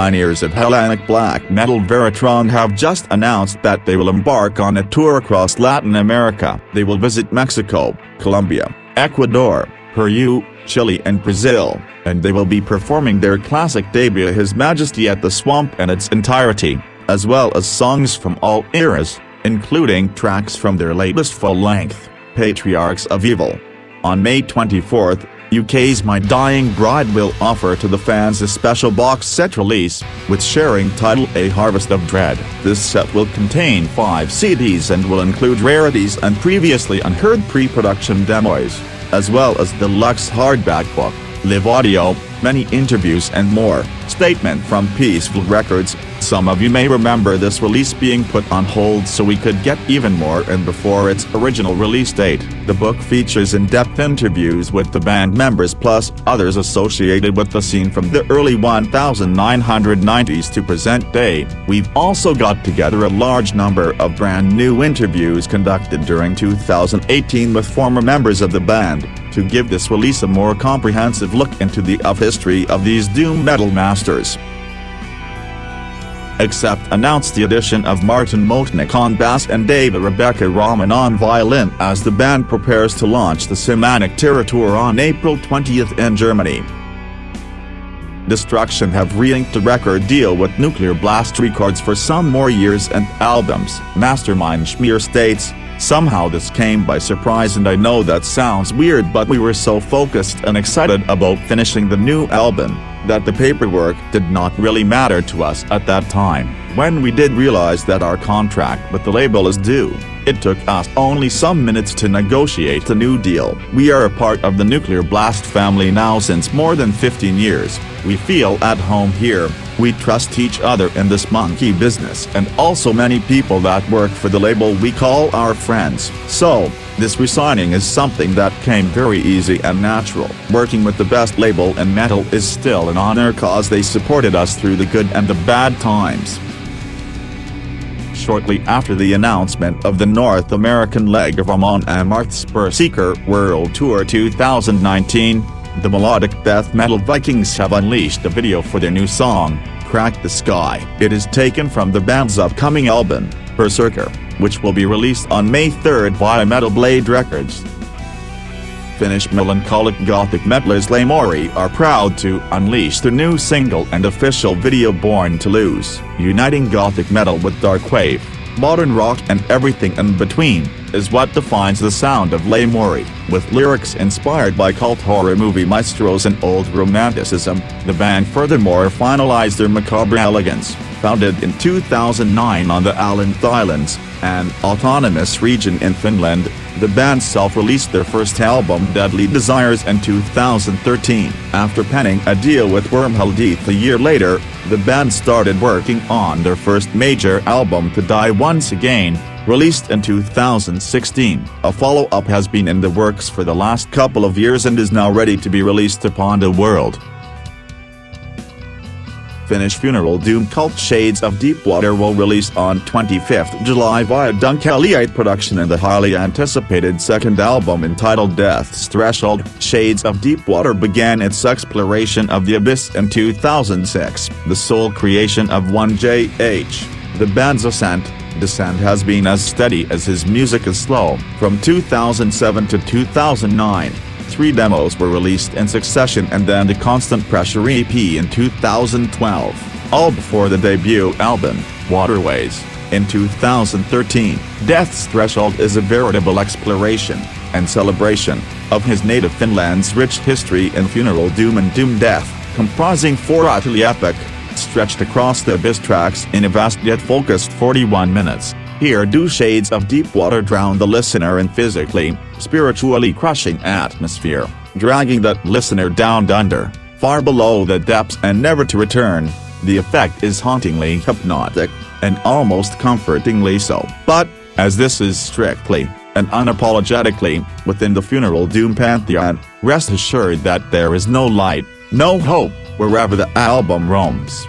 pioneers of Hellenic black metal Varathron have just announced that they will embark on a tour across Latin America. They will visit Mexico, Colombia, Ecuador, Peru, Chile and Brazil, and they will be performing their classic debut His Majesty at the Swamp in its entirety, as well as songs from all eras, including tracks from their latest full-length, Patriarchs of Evil. On May 24th, UK's My Dying Bride will offer to the fans a special box set release, with sharing title A Harvest of Dread. This set will contain 5 CDs and will include rarities and previously unheard pre-production demos, as well as deluxe hardback book, live audio, many interviews and more. Statement from Peaceful Records: some of you may remember this release being put on hold so we could get even more in before its original release date. The book features in-depth interviews with the band members plus others associated with the scene from the early 1990s to present day. We've also got together a large number of brand new interviews conducted during 2018 with former members of the band, to give this release a more comprehensive look into the history of these doom metal masters. Except announced the addition of Martin Motnik on bass and David Rebecca Rahman on violin as the band prepares to launch the Symphonic Terror Tour on April 20th in Germany. Destruction have re-inked a record deal with Nuclear Blast Records for some more years and albums. Mastermind Schmier states, "Somehow this came by surprise and I know that sounds weird but we were so focused and excited about finishing the new album, that the paperwork did not really matter to us at that time. When we did realize that our contract with the label is due, it took us only some minutes to negotiate a new deal. We are a part of the Nuclear Blast family now since more than 15 years, we feel at home here, we trust each other in this monkey business and also many people that work for the label we call our friends. So, this re-signing is something that came very easy and natural. Working with the best label in metal is still an honor cause they supported us through the good and the bad times." Shortly after the announcement of the North American leg of Amon Amarth's Berserker World Tour 2019, the melodic death metal Vikings have unleashed a video for their new song, Crack the Sky. It is taken from the band's upcoming album, Berserker, which will be released on May 3rd via Metal Blade Records. Finnish melancholic gothic metalers LAMORI are proud to unleash their new single and official video Born to Lose, uniting gothic metal with dark wave, modern rock and everything in between, is what defines the sound of LAMORI. With lyrics inspired by cult horror movie maestros and old romanticism, the band furthermore finalized their macabre elegance. Founded in 2009 on the Alanth Islands, an autonomous region in Finland, the band self-released their first album Deadly Desires in 2013. After penning a deal with Wormhole Death a year later, the band started working on their first major album To Die Once Again, released in 2016. A follow-up has been in the works for the last couple of years and is now ready to be released upon the world. Finnish funeral doom cult Shades of Deepwater will release on 25th July via Dunkeliite production in the highly anticipated second album entitled Death's Threshold. Shades of Deepwater began its exploration of the abyss in 2006, the sole creation of 1JH. The band's descent has been as steady as his music is slow. From 2007 to 2009, 3 demos were released in succession and then the Constant Pressure EP in 2012, all before the debut album, Waterways, in 2013. Death's Threshold is a veritable exploration and celebration of his native Finland's rich history in funeral doom and doom death, comprising 4 utterly epic, stretched across the abyss tracks in a vast yet focused 41 minutes. Here do Shades of Deepwater drown the listener in physically, spiritually crushing atmosphere, dragging that listener down under, far below the depths and never to return. The effect is hauntingly hypnotic, and almost comfortingly so. But, as this is strictly and unapologetically within the funeral doom pantheon, rest assured that there is no light, no hope, wherever the album roams.